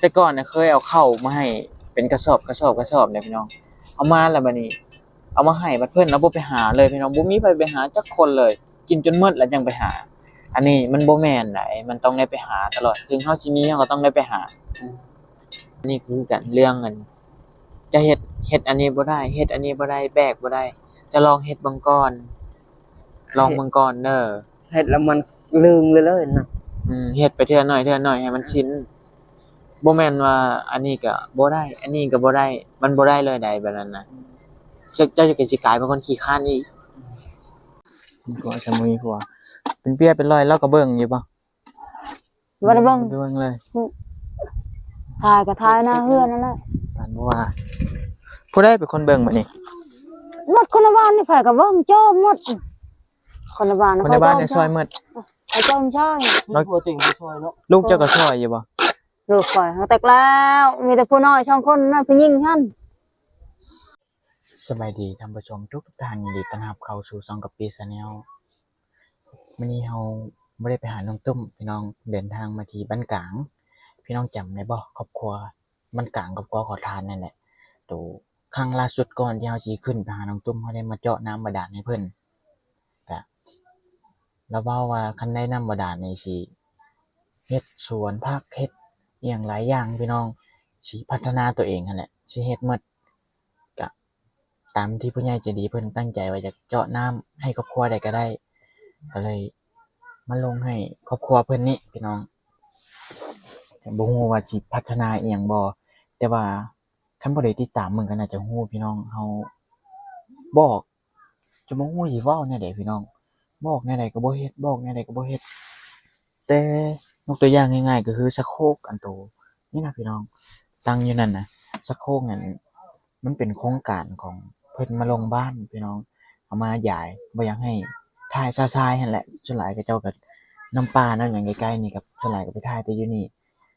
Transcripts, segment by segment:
แต่ก่อนเนี่ยเคยเอาเข้าวมาให้เป็นกระสอบเนี่ยพี่น้องเอามาแล้วบัดนี้เอามาให้บัดเพิ่นเอาบ่ไปหาเลยพี่น้องบ่มีไปหาจักคนเลยกินจนหมดแล้วยังไปหาอันนี้มันบ่แม่นไดมันต้องได้ไปหาตลอดถึงเฮาสิมีเฮาก็ต้องได้ไปหานี่คือกันเรื่องอันจะเฮ็ดอันนี้บ่ได้เฮ็ดอันนี้บ่ได้แบกบ่ได้จะลองเฮ็ดเบิ่งก่อนลองเบิ่งก่อนเด้อ เฮ็ดแล้วมันลืมเลยนะเฮ็ดไปเทื่อน้อยให้มันชินบ่แม่นว่าอันนี้ก็บ่ได้อันนี้ก็บ่ได้มันบ่ได้เลยใดแบบนั้นน่ะเจ้าจะสิกลายเป็นคนขี้คร้านอีกผัวสมุยผัวเป็นเปียเป็นรอยแล้วก็เบิ่งอยู่บ่บ่ได้เบิ่งเลยถ่ายก็ถ่ายหน้าเฮือนนั่นแหละปานว่าผู้ใดเป็นคนเบิ่งบัดนี้หมดคนละบ้านนี่ฝ่ายก็เบิ่งโจ้หมดคนละบ้านคนในบ้านในซอยหมดไอ้โจ้ใช่แล้วผัวติ่งในซอยเนาะลูกเจ้าก็ซอยอยู่บ่ลูกข่อยแตกแล้วมีแต่ผู้น้อย2คนน่ะผู้หญิงหั่นสบายดีท่านผู้ชมทุกท่านยินดีต้อนรับเข้าสู่ช่องกัปปี้ชาแนลมื้อนี้เฮาบ่ได้ไปหาน้องตุ้มพี่น้องเดินทางมาที่บ้านกลางพี่น้องจำได้บ่ครอบครัวบ้านกลางครอบครัวขอทานนั่นแหละตัวครั้งล่าสุดก่อนที่เฮาสิขึ้นไปหาน้องตุ้มเฮาได้มาเจาะน้ำบาดาลให้เพิ่นก็แล้วเว้าว่าคันได้น้ำบาดาลนี่สิเฮ็ดสวนผักเฮ็ดอีหยังหลายอย่างพี่น้องสิพัฒนาตัวเองนั่นแหละสิเฮ็ดหมดก็ตามที่ผู้ใหญ่ใจดีเพิ่นตั้งใจว่าจะเจาะน้ำให้ครอบครัวใดก็ได้ก็เลยมาลงให้ครอบครัวเพิ่นนี่พี่น้องแต่บ่ฮู้ว่าสิพัฒนาอีหยังบ่แต่ว่าคันบ่ได้ติดตามมึงก็น่าจะฮู้พี่น้องเฮาบอกจะบ่ฮู้สิเว้าแนวใดพี่น้องบอกแนวใดก็บ่เฮ็ดบอกแนวใดก็บ่เฮ็ดแต่ยกตัวอย่างง่ายๆก็คือสะโครกอันโตนี่นะพี่น้องตั้งอยู่นั่นน่ะสะโครกนั่นมันเป็นโครงการของเพิ่นมาลงบ้านพี่น้องเอามาย้ายบ่อยากให้ถ่ายซายๆหั่นแหละส่วนหลายก็เจ้าก็น้ำปลาน้ำหยังใกล้ๆนี่ครับส่วนหลายก็ไปถ่ายแต่อยู่นี่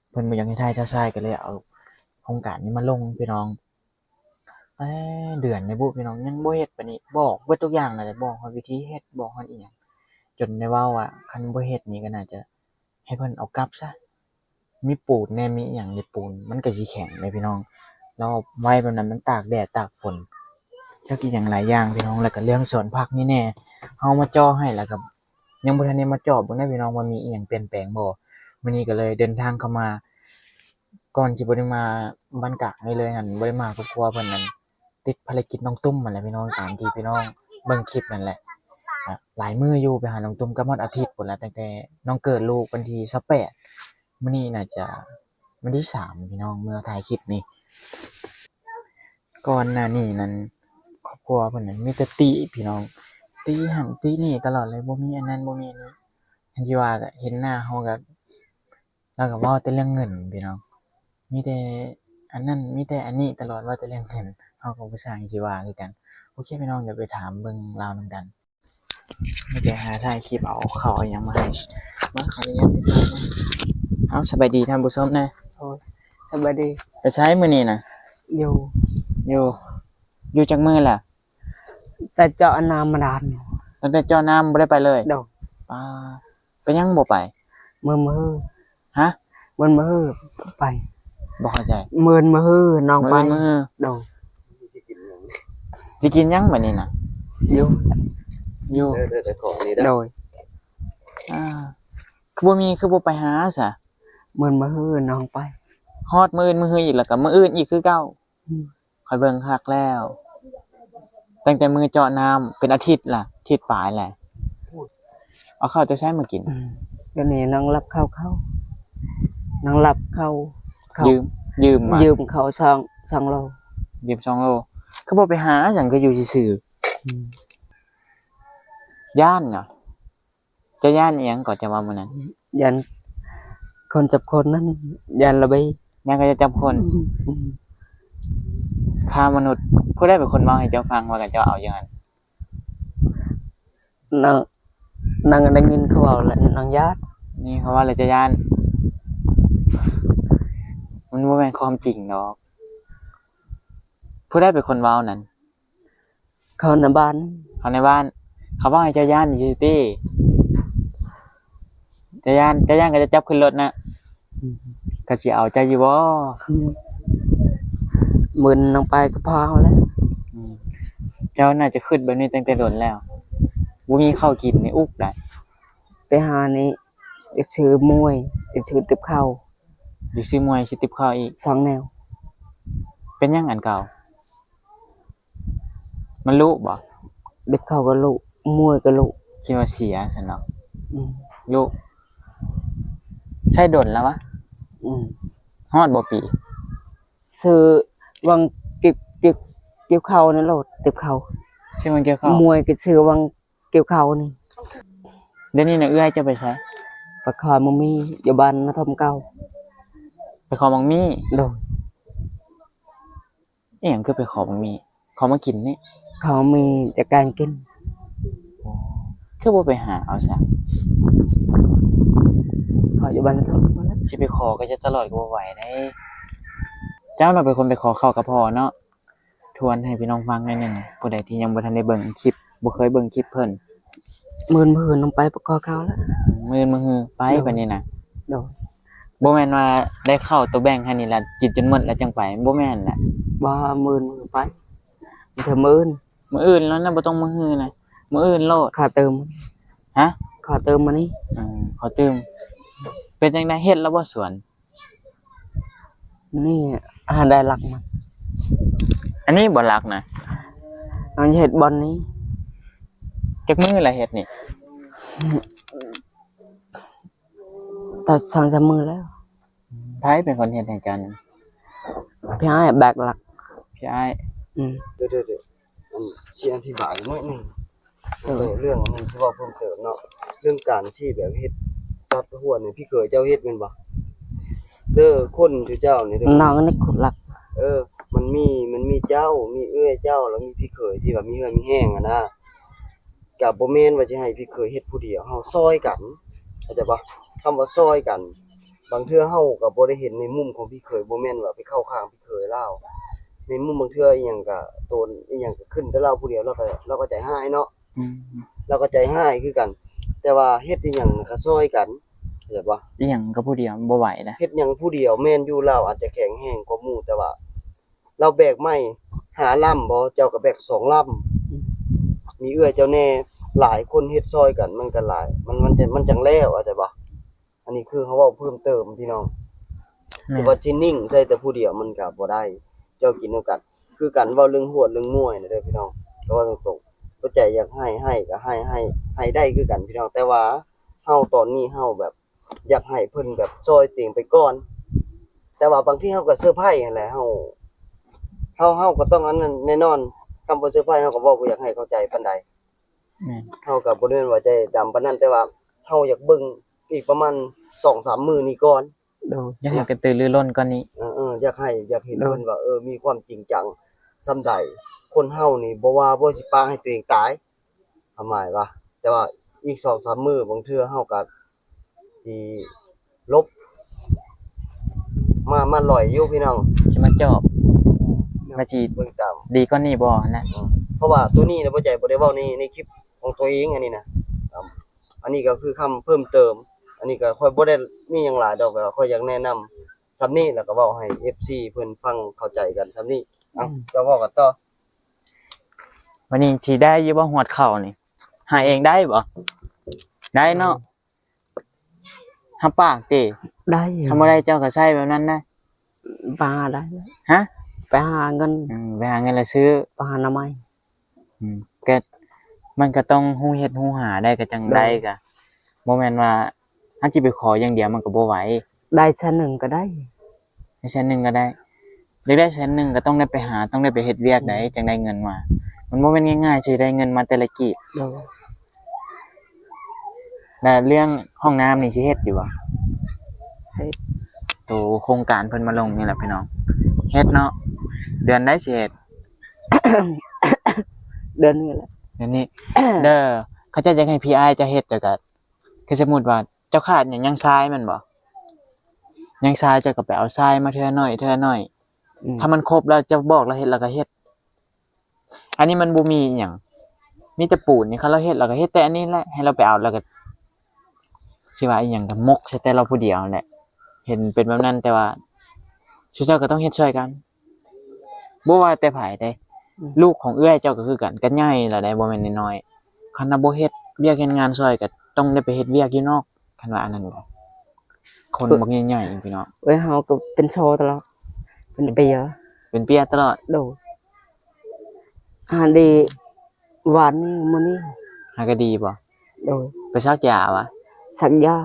เพิ่นบ่อยากให้ถ่ายซายๆก็เลยเอาโครงการนี้มาลงพี่น้องเดือนในบุพี่น้องยังบ่เฮ็ดปานนี้บอกเบิดทุกอย่างนั่นแหละบอกฮอดวิธีเฮ็ดบอกฮอดอีหยังจนได้เว้าว่าคันบ่เฮ็ดนี่ก็น่าจะให้เพิ่นเอากลับซะมีปูนแน่มีอีหยังในปูนมันก็สิแข็งเลยพี่น้องแล้วไว้แบบนั้นมันตากแดดตากฝนจักอีหยังหลายอย่างพี่น้องแล้วก็เรื่องสวนผักนี่แน่เฮามาเจาะให้แล้วก็ยังบ่ทันได้มาเจาะเบิ่งนะพี่น้องว่ามีอีหยังเปลี่ยนแปลงบ่มื้อนี้ก็เลยเดินทางเข้ามาก่อนสิบ่ได้มาบ้านกะนี่เลยหั่นบ่ได้มาครอบครัวเพิ่นนั่นติดภารกิจน้องตุ้มนั่นแหละพี่น้องตามที่พี่น้องเบิ่งคลิปนั่นแหละหลายมื้ออยู่ไปหาน้องตุ้มก็ฮอดอาทิตย์พุ่นแล้วตั้งแต่น้องเกิดลูกวันที่28มื้อนี้น่าจะวันที่3พี่น้องเมื่อถ่ายคลิปนี้ก่อนหน้านี้นั้นครอบครัวเพิ่นนั้นมีแต่ติพี่น้องติหั่นตินี่ตลอดเลยบ่มีอันนั้นบ่มีอันนี้อันที่ว่าก็เห็นหน้าเฮาก็แล้วก็เว้าแต่เรื่องเงินพี่น้องมีแต่อันนั้นมีแต่อันนี้ตลอดว่าแต่เรื่องเงินเฮาก็บ่ทราบสิว่าคือกันโอเคพี่น้องเดี๋ยวไปถามเบิ่งราวนํกันเดี๋ยวหาถ่ายคลิปเอาข้าวเอาหยังมาให้มาขออนุญาตติดตามนะเอาสบายดีท่านผู้ชมนะโอ้ยสบายดีไปใช้มื้อนี้น่ะอยู่อยู่จักมื้อล่ะแต่เจาะน้ำบาดาลตั้งแต่เจาะน้ำบ่ได้ไปเลยดอกไปยังบ่ไปมื้อฮะมื้อไปบ่เข้าใจมื้อน้องไปดอกสิกินหยังบัดนี้น่ะอยู่โดยคือบ่ไปหาซะมื้อน้องไปฮอดมื้ออีกแล้วก็มื้ออื่นอีกคือเก่าค่อยเบิ่งคักแล้วตั้งแต่มื้อเจาะน้ำเป็นอาทิตย์ล่ะอาทิตย์ปลายแหละเอาข้าวจะใช้มากินเดี๋ยวนี้น้องรับข้าวน้องรับข้าวยืมข้าว2 โลยืม2 โลคือบ่ไปหาจังก็อยู่ซื่อๆย่านเนาะจะย่านอีหยังก่อนจะว่ามื้อนั้นยันคนจับคนนั้นยันระเบีย่านก็จะจับคนฆ่ามนุษย์ผู้ใดเป็นคนเว้าให้เจ้าฟังว่ากันเจ้าเอาอย่างนั้นนางได้ยินเขาเว้าแล้วนางญาตินี่เขาว่าเลยจะย่านมันบ่แม่นความจริงดอกผู้ใดเป็นคนเว้านั้นเขาในบ้านเขาว่าให้เจ้าย่านซื่อๆติจะย่านก็จะจับขึ้นรถนะ ก็สิเอาใจอยู่บ่ มึนลงไปก็พอแล้ว อืมเจ้าน่าจะขึ้นแบบนี้ตั้งแต่โดนแล้วบ่มีข้าวกินนี่อุกได้ ไปหานี่จะซื้อมวยจะซื้อติบข้าว อยู่ซื้อมวยสิติบข้าวอีก 2แนว เป็นยังอันเก่า มันรู้บ่ ติบข้าวก็ลูกมวยก็ลูก คิดว่าเสียซั่นเนาะ อืม รู้ใช่ดนแล้ววะ อืม ฮอดบ่ปี ซื้อวังเกี่ยวข้าวนั่นโลดติบข้าว ใช่มันเกี่ยวข้าว มวยก็ซื้อวังเกี่ยวข้าวนี่ เดี๋ยวนี้น่ะเอื้อยจะไปไส ปลาคอยมันมีอยู่บ้านนาทมเก่า ไปขอบังมี่ โดย อีหยังคือไปขอบังมี่ขอมากินนี่ เขามีจากการกิน คือบ่ไปหาเอาซะ เขาอยู่บ้านนาทมมาแล้ว สิไปขอก็จะตลอดก็บ่ไหวได้ เจ้าเราเป็นคนไปขอข้าวกับพ่อเนาะทวนให้พี่น้องฟังหน่อยหนึงผู้ใดที่ยังบ่ทันได้เบิ่งคลิปบ่เคยเบิ่งคลิปเพิ่น มื่นลงไปปลาคอเขาแล้ว มื้อฮือไปบัดนี้น่ะ โดย บ่แม่นว่าได้เข้าตัวแบ่งค์แค่นี้ล่ะกินจนหมดแล้วจังไปบ่แม่นน่ะ บ่มื่นไปเธอมื่น มื้ออื่นแล้วนะบ่ต้องมื้อฮือนะมื้ออื่นโลด ขาเติม ฮะ ขาเติมมานี่ ขอตื่มเป็นจังได๋เฮ็ดแล้วบ่สวน นี่หาได้หลักมัน อันนี้บ่รักนะ เอาเห็ดบอลนี้ จักมื้อละเฮ็ดนี่ ตัดสั่งจะมือแล้ว ไผเป็นคนเฮ็ดให้กัน พี่ให้แบกหลัก พี่อ้าย อืม เดี๋ยวชี้อธิบายหน่อยหนึงเรื่องนึงที่ว่าเพิ่มเติมเนาะเรื่องการที่แบบเฮ็ดตัดหัวเนี่ยพี่เคยเจ้าเฮ็ดแม่นบ่เด้อคนที่เจ้านี่เด้อ น้องนี่ขุดหลัก มันมีเจ้ามีเอื้อยเจ้าแล้วมีพี่เคยที่แบบมีเฮือนมีแห้งอะนะก็บ่แม่นว่าสิให้พี่เคยเฮ็ดผู้เดียวเฮาซอยกันเข้าใจบ่คำว่าซอยกัน บางเทื่อเฮาก็บ่ได้เห็นในมุมของพี่เคยบ่แม่นว่าไปเข้าข้างพี่เคยเลาในมุมบางเทื่ออีหยังก็โตนอีหยังก็ขึ้นแต่เราผู้เดียวเราก็ใจหายเนาะ อืม เราก็ใจหายคือกัน แต่ว่าเฮ็ดอีหยังก็ซอยกันเข้าใจบ่ อีหยังก็ผู้เดียวบ่ไหวนะ เฮ็ดหยังผู้เดียวแม่นอยู่เราอาจจะแข็งแรงกว่าหมู่แต่ว่า เราแบกไม้5ลำบ่เจ้าก็แบก2ลำมีเอื้อยเจ้าแน่หลายคนเฮ็ดซอยกันมันก็หลาย มันจังแล้วเข้าใจบ่อันนี้คือเขาเว้าเพิ่มเติมพี่น้อง สิว่าสินิ่งใส่แต่ผู้เดียวมันก็บ่ได้ เจ้ากินนำกัน คือกันเว้าเรื่องหวดเรื่องมวยนี่เด้อพี่น้องก็ว่าตรงๆบ่ใจอยากให้ก็ให้ได้คือกันพี่น้องแต่ว่าเฮาตอนนี้เฮาแบบ อยากให้เพิ่นแบบซอยเต็งไปก่อน แต่ว่าบางทีเฮาก็เซอร์ไพรส์นั่นแหละเฮาก็ต้องอันนั้นแน่นอนคำว่าเซอร์ไพรส์เฮาก็เว้าบ่อยากให้เข้าใจปานใด แม่น เฮาก็บ่ได้แม่นว่าใจดำปานนั้นแต่ว่าเฮาอยากเบิ่งอีกประมาณ 2-3 มื้อนี้ก่อน โดย อยากให้กระตือรือร้นกว่านี้ อยากเห็นเพิ่นว่ามีความจริงจังส่ำใดคนเฮานี่บ่ว่าบ่สิปาให้ตัวเองตายหมายว่าแต่ว่าอีก 2-3 มื้อบางเทื่อเฮาก็สิลบมาลอยอยู่พี่น้อง สิมาจอบมาจี เบิ่งตาม ดีกว่านี้บ่นะ เพราะว่าตัวนี้นะบ่ใจบ่ได้เว้าในคลิปของตัวเองอันนี้นะอันนี้ก็คือคำเพิ่มเติม อันนี้ก็ค่อยบ่ได้มีหยังหลายดอกแบบค่อยอยากแนะนำซ้ำนี้แล้วก็เว้าให้ FC เพิ่นฟังเข้าใจกันซ้ำนี้เอ้าก็เว้ากันต่อ วันนี้สิได้อยู่บ่หวดเข้านี่หาเองได้บ่ได้เนาะหับปากติ ได้ ทำบ่ได้เจ้าก็ใช้แบบนั้นนะ ปลาได้แล้ว ฮะ ไปหาเงิน ไปหาเงินแล้วซื้อ ปลาหน่อไม้ ก็มันก็ต้องฮู้เฮ็ดฮู้หาได้ก็จังได้ก็บ่แม่นว่าอันสิไปขออย่างเดียวมันก็บ่ไหว ได้ชั้นหนึ่งก็ได้ ได้แสนหนึงก็ได้อยากได้แสนหนึงก็ต้องได้ไปหาต้องได้ไปเฮ็ดเวียกได้จังได้เงินมา มันบ่แม่นง่ายๆสิได้เงินมาแต่ละกีบ โดย แล้วเรื่องห้องน้ำนี่สิเฮ็ดอยู่บ่ เฮ็ด ตัวโครงการเพิ่นมาลงนี่แหละพี่น้องเฮ็ดเนาะเดือนได้สิเฮ็ด เดือนนี้แหละ เดี๋ยวนี้ เด้อเขาจะให้พี่อ้ายจะเฮ็ดจักก็คือสมมุติว่าเจ้าขาดหยังทรายแม่นบ่ยังทรายเจ้าก็ไปเอาทรายมาเทื่อน้อยเทื่อน้อย อืม ถ้ามันครบแล้วจะบอกเราเฮ็ดแล้วก็เฮ็ด อันนี้มันบ่มีอิหยังมีแต่ปูนนี่เขาเราเฮ็ดแล้วก็เฮ็ดแต่อันนี้แหละให้เราไปเอาแล้วก็สิว่าอีหยังก็มกใส่แต่เราผู้เดียวนั่นแหละ เห็นเป็นแบบนั้นแต่ว่าชุเจ้าก็ต้องเฮ็ดช่วยกันบ่ว่าแต่ไผได้ลูกของเอื้อยเจ้าก็คือกันใหญ่ล่ะได้บ่แม่นน้อยๆคันน่ะบ่เฮ็ดเวียกเฮ็ดงานช่วยก็ต้องได้ไปเฮ็ดเวียกอยู่นอกคันว่าอันนั้นก็คนบักใหญ่ๆพี่น้อง เอ้ยเฮาก็เป็นโชว์ตลอดเป็นปีแล้ว เป็นเปียตลอด โดยดีวันนี้มื้อนี้ หาก็ดีบ่ โดย ไปซักยาวะ สักยา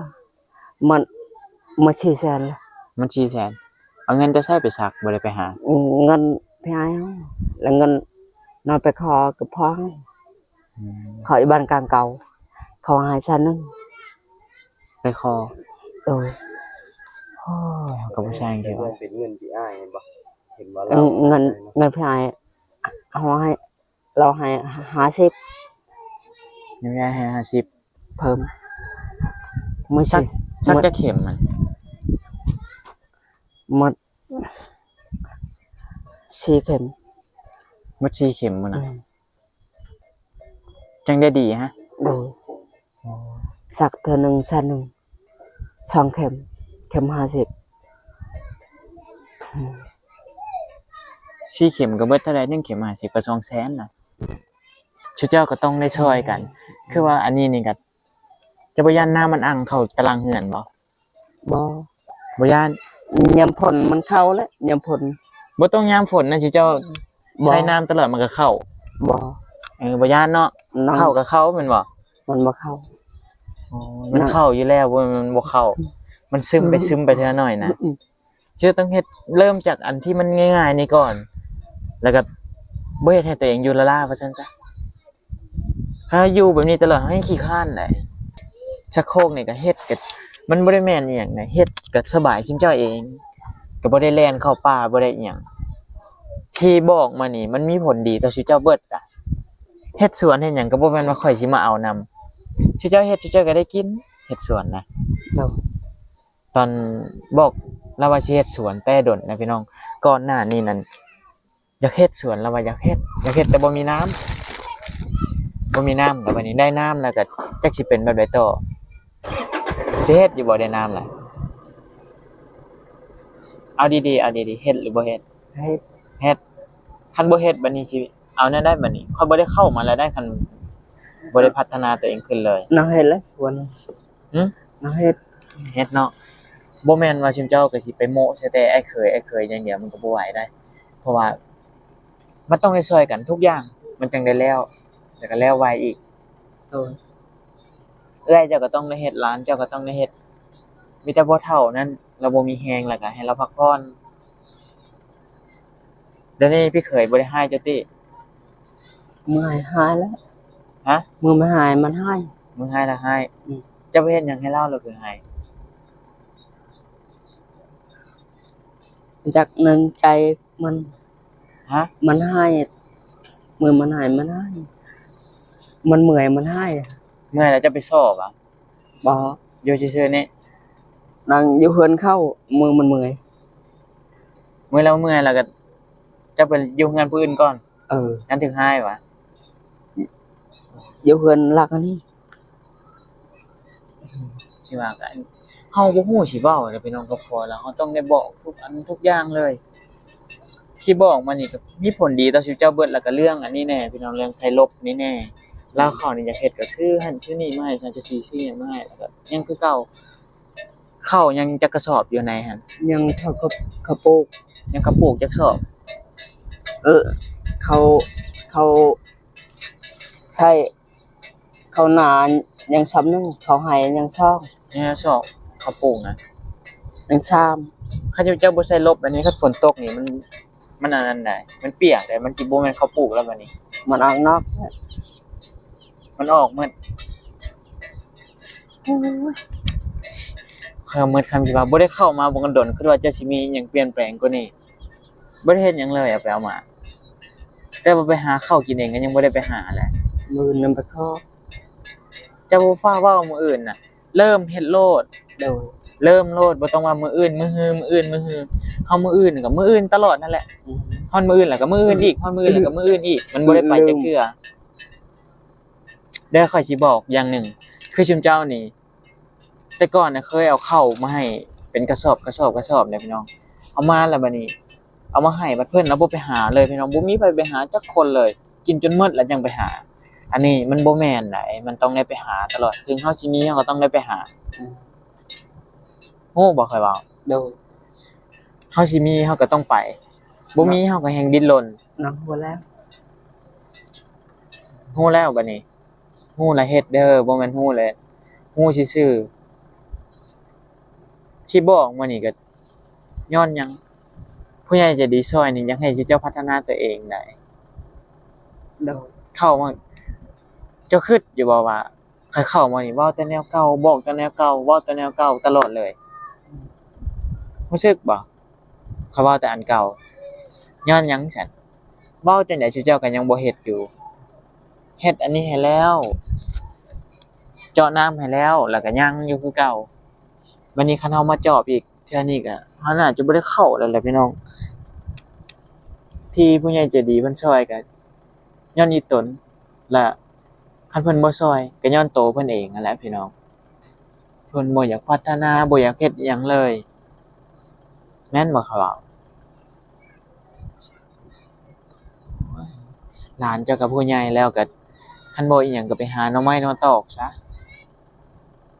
มันมาชี้แสนละ มัน400,000เอาเงินแต่ใช้ไปซักบ่ได้ไปหา เงินพี่ให้เฮาแล้วเงินนอนไปขอกับพ่อให้ขออีบ้านกลางเก่าเขาให้ฉันนึง ไปคอ โดย โอ้ยเขาก็บ่ใช่จริงๆ เงิ ว่ะ นเป็นเงินพี่อ้ายเห็นบ่เห็นว่า เงินพี่ให้เอาให้เราให้50 ยังได้ให้50 เพิ่มมื้อ ซัก สิ ซักจะเข็มมัน หมด4 เข็ม บ่4เข็มมื้อน่ะจังได้ดีฮะ โดยสักเทื่อหนึงสันหนึง2 เข็มเข็ม50 4เข็มก็เบิดเท่าใด1เข็ม50ก็200,000น่ะชุเจ้าก็ต้องได้ช่วยกัน คือว่าอันนี้นี่ก็จะบ่ย่านน้ามันอังเข้าตารางเฮือนบ่ บ่ บ่ย่าน ยามฝนมันเข้าแล้วยามฝน บ่ต้องยามฝนนะชุเจ้า บ่ ใช้น้ำตลอดมันก็เข้า บ่ บ่ย่านเนาะ น้อง เข้าก็เข้าแม่นบ่ มันบ่เข้า มันเข้าอยู่แล้วมันบ่เข้า มันซึมไปทีละหน่อยนะชื่อต้องเฮ็ดเริ่มจากอันที่มันง่ายๆนี่ก่อน แล้วก็บ่เฮ็ดให้ตัวเองอยู่ละล่าว่าซั่นซะถ้าอยู่แบบนี้ตลอดให้ขี้คร้านได้ชักโครกนี่ก็เฮ็ดก็มันบ่ได้แม่นอีหยังนะเฮ็ดก็สบายชิมเจ้าเองก็บ่ได้แล่นเข้าป่าบ่ได้อีหยังที่บอกมานี่มันมีผลดีต่อชีวิตเจ้าเบิดจ้ะเฮ็ดสวนเฮ็ดหยังก็บ่แม่นว่าข่อยสิมาเอานำชีวิตเจ้าเฮ็ดชีวิตเจ้าก็ได้กินเฮ็ดสวนนะ เนาะ ตอนบอกเราว่าสิเฮ็ดสวนแต่ดนนะพี่น้องก่อนหน้านี้นั่นอยากเฮ็ดสวนเราว่าอยากเฮ็ดแต่บ่มีน้ำแต่วันนี้ได้น้ำแล้วก็จักสิเป็นแบบใดต่อสิเฮ็ดอยู่บ่ได้น้ำล่ะเอาดีๆเฮ็ดหรือบ่เฮ็ด ให้ เฮ็ดคันบ่เฮ็ดบัดนี้สิเอาแนวได้บัดนี้ค่อยบ่ได้เข้ามาแล้วได้คันบ่ได้พัฒนาตัวเองขึ้นเลย น้องเฮ็ดแล้วสวน หึ น้องเฮ็ด เฮ็ดเนาะบ่แม่นว่าชิมเจ้าก็สิไปโม้ใส่แต่ไอ้เคยอย่างเดียวมันก็บ่ไหวได้ เพราะว่ามันต้องได้ช่วยกันทุกอย่างมันจังได้แล้วแล้วก็แล้วไวอีก โดย เอ้อยเจ้าก็ต้องได้เฮ็ดหลานเจ้าก็ต้องได้เฮ็ดมีแต่บ่เฒ่านั้นเราบ่มีแฮงแล้วก็ให้เราพักผ่อนเดี๋ยวนี้พี่เขยบ่ได้ให้เจ้าติ มือหายแล้ว ฮะ มือไม่หายมันหาย มึงให้ละให้ อืม เจ้าไปเฮ็ดหยังให้เราเราคือให้ จากนั้นใจมัน ฮะ มันหายมือมันหายมันหายมันเมื่อยมันหาย เมื่อยแล้วจะไปสอบอ่ะ บ่ อยู่ซื่อๆนี่ นั่งอยู่เฮือนเข้ามือมันเมื่อย เมื่อยแล้วก็จะไปอยู่งานผู้อื่นก่อน งั้นถึงให้วะ อยู่เฮือนหลักอันนี้ สิว่ากันเฮาบ่ฮู้สิเว้าเด้อพี่น้องครอบครัวแล้วเฮาต้องได้บอกทุกอันทุกอย่างเลย ที่บอกมานี่ก็มีผลดีต่อชีวิตเจ้าเบิดแล้วก็เรื่องอันนี้แน่พี่น้องเรื่องใส่ลบนี่แน่ลาวเขานี่อยากเฮ็ดก็คือหั่นชื่อนี่มาให้ซั่นจะซี่ซี่มาให้แล้วก็ยังคือเก่าข้าวยังจักกระสอบอยู่ในหั่น ยังเขาก็เขาปลูก ยังกระปุกจักสอบ เขาใช่เขาหนายังซ้ำนึงเขาใหายยังซ่อง เนี่ยสอบข้าวปลูกนะ ยังซ้ ข้าเจ้าบ่ใส่ลบอันนี้คันฝนตกนี่มันอันนั้นได้มันเปียกได้มันสิบ่แม่นข้าวปลูกแล้วบัดนี้ ำมันออกนอก มันออกหมดข้อยหมดคำสิว่าบ่ได้เข้ามาบ่กันดนคือว่าจะสิมีหยังเปลี่ยนแปลงกว่านี้บ่ได้เฮ็ดหยังเลยเอาไปเอามา แต่ว่าไปหาข้าวกินเองก็ยังบ่ได้ไปหาแหละ มือนำไปข้อ จะบ่ฟ้าเว้ามื้ออื่นน่ะ เริ่มเฮ็ดโลด โดย เริ่มโลดบ่ต้องว่ามื้ออื่นมื้อฮือมื้ออื่นมื้อฮือเฮามื้ออื่นก็มื้ออื่นตลอดนั่นแหละฮอดมื้ออื่นแล้วก็มื้ออื่นอีกฮอดมื้ออื่นแล้วก็มื้ออื่นอีกมันบ่ได้ไปจักเทื่อเด้อข้อยสิบอกอย่างหนึ่งคือชุมเจ้านี่แต่ก่อนน่ะเคยเอาข้าวมาให้ เป็นกระสอบเนี่ยพี่น้องเอามาแล้วบัดนี้เอามาให้บัดเพิ่นเอาบ่ไปหาเลยพี่น้องบ่มีไปหาจักคนเลย กินจนหมดแล้วยังไปหา อันนี้มันบ่แม่นไดมันต้องได้ไปหาตลอดถึงเฮาสิมีเฮาก็ต้องได้ไปหาโอ้บ่ค่อยเว้า โดย เฮาสิมีเฮาก็ต้องไปบ่มีเฮาก็แฮงดิ้นรน น้องบ่แล้ว ฮู้แล้วบัดนี้ฮู้แล้วเฮ็ดเด้อบ่แม่นฮู้เลยฮู้ซื่อๆที่บอกมานี่ก็ย้อนหยังผู้ใหญ่ใจะดีซอยนี่อยากให้เจ้าพัฒนาตัวเองได้ โดย เข้ามาเจ้าคิดอยู่บ่ว่าใครเข้ามานี่เว้าแต่แนวเก่าบอกแต่แนวเก่าเว้าแต่แนวเก่าตลอดเลยรู้สึกบ่เขาเว้าแต่อันเก่าย้อนหยังซั่นเว้าจังได๋เจ้าก็ยังบ่เฮ็ดอยู่เฮ็ดอันนี้ให้แล้ว เจาะน้ำให้แล้วแล้วก็ยังอยู่คือเก่าบัดนี้คันเฮามาเจาะอีกเทื่อนี้ก็เฮาน่าจะบ่ได้เข้าแล้วแหละพี่น้อง ที่ผู้ใหญ่ใจดีเพิ่นช่วยก็ย้อนอีตนและคันเพิ่นบ่ช่วยก็ย้อนโตเพิ่นเองนั่นแหละพี่น้องเพิ่นบ่อยากพัฒนาบ่อยากเฮ็ดอิหยังเลยแม่นบ่ครับเว้าหลานเจ้าก็ผู้ใหญ่แล้วก็คันบ่อีหยังก็ไปหาหน่อไม้หน่อตอกซะ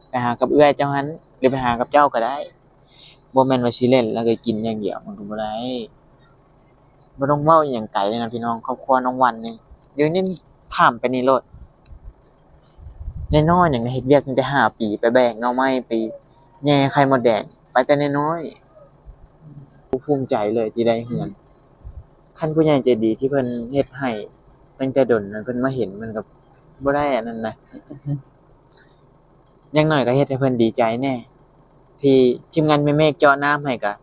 ไปหากับเอื้อยเจ้าหันหรือไปหากับเจ้าก็ได้บ่แม่นว่าสิเล่นแล้วก็กินอย่างเดียวมันก็บ่ได้บ่ต้องเว้าอิหยังไกลเลยนะพี่น้องครอบครัวน้องวันนี่เดี๋ยวนี้ข้ามไปนี่โลดน้อยๆหยังเฮ็ดเวียกตั้งแต่5ปีไปแบกหน่อไม้ไปแย่ไข่มดแดงไปแต่น้อยๆภูมิใจเลยที่ได้เฮือนคันผู้ใหญ่ใจดีที่เพิ่นเฮ็ดให้ตั้งแต่ดนนั้นเพิ่นมาเห็นมันก็บ่ได้อันนั้นนะอย่างน้อยก็เฮ็ดให้เพิ่นดีใจแน่ที่ทีมงานแม่เมฆเจาะน้ำให้ก็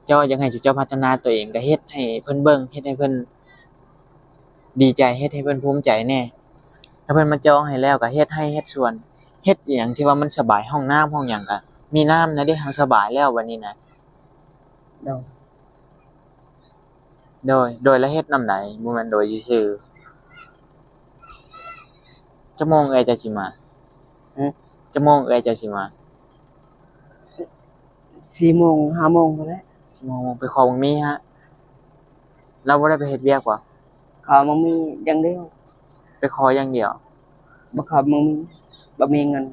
เจ้าอยากให้เจ้าพัฒนาตัวเองก็เฮ็ดให้เพิ่นเบิ่งเฮ็ดให้เพิ่นดีใจเฮ็ดให้เพิ่นภูมิใจแน่ถ้าเพิ่นมาจองให้แล้วก็เฮ็ดให้เฮ็ดสวนเฮ็ดอิหยังที่ว่ามันสบายห้องน้ำห้องหยังก็มีน้ำนะเด้สบายแล้ววันนี้นะ โดย โดยแล้วเฮ็ดนำใดบ่แม่นโดยซื่อๆชั่วโมงเอ้ยจะสิมาชั่วโมงเอ้ยจะสิมา 4 โมง 5 โมงบ่แล้ว ชั่วโมงไปขอบักมีฮะเราบ่ได้ไปเฮ็ดเวียกบ่ ขอมันมีอย่างเดียว ไปขออย่างเดียว บ่ขอมันมีบ่มีเงิน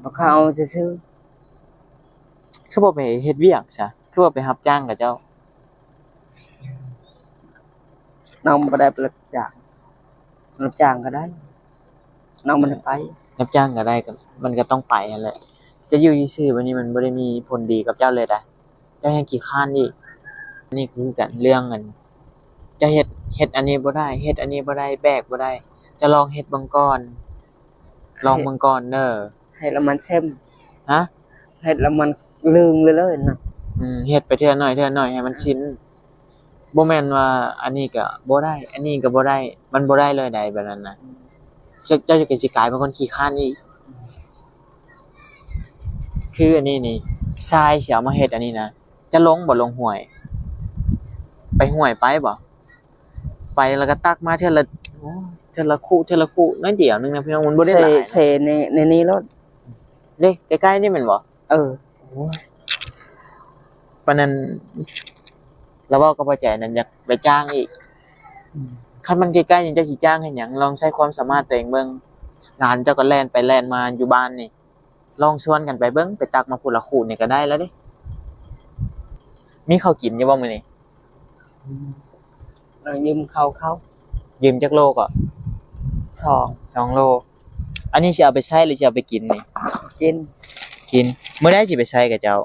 บ่เขาซื่อ คือบ่ไปเฮ็ดเวียกซะคือบ่ไปรับจ้างกับเจ้า ๆน้องบ่ได้ไปรับจ้างก็ได้น้องบ่ได้ไป รับจ้างก็ได้ก็มันก็ต้องไปนั่นแหละจะอยู่ซื่อๆวันนี้มันบ่ได้มีผลดีกับเจ้าเลยนะเจ้าแฮงขี้คร้านอีกนี่คือกันเรื่องอันจะเฮ็ดอันนี้บ่ได้เฮ็ดอันนี้บ่ได้แบกบ่ได้จะลองเฮ็ดเบิ่งก่อนลองเบิ่งก่อนเด้อ ให้แล้วมันเซ็ม ฮะ เฮ็ดแล้วมันลืมเลยๆนะ เฮ็ดไปเทื่อน้อยให้มันชินบ่แม่นว่าอันนี้ก็บ่ได้ อันนี้ก็บ่ได้มันบ่ได้เลยใดแบบนั้นนะเจ้าก็สิกลายเป็นคนขี้คร้านอีกคืออันนี้นี่ทรายสิเอามาเฮ็ดอันนี้นะจะลงบ่ลงห้วย ไปห้วยไปบ่ไปแล้วก็ตักมาเทื่อละโอ้เทื่อละคู่น้อยเดียวนึงนะพี่น้องมันบ่ได้หลาย เซในนี้รถ เด้ใกล้ๆนี่แม่นบ่ เออ ปานนั้นแล้วเว้ากับพ่อแจนั่นอยากไปจ้างอีกคันมันใกล้ๆนี่จะสิจ้างเฮ็ดหยังลองใช้ความสามารถตัวเองเบิ่งหลานเจ้าก็แล่นไปแล่นมาอยู่บ้านนี่ลองชวนกันไปเบิ่งไปตักมาพูนละคู่นี่ก็ได้แล้วเด้มีข้าวกินอยู่บ่มื้อนี้ เรายืมเขา ยืมจักโลก็ 2 2โลอันนี้สิเอาไปใช้หรือสิเอาไปกินนี่ กิน มื้อใดสิไปใช้กับเจ้า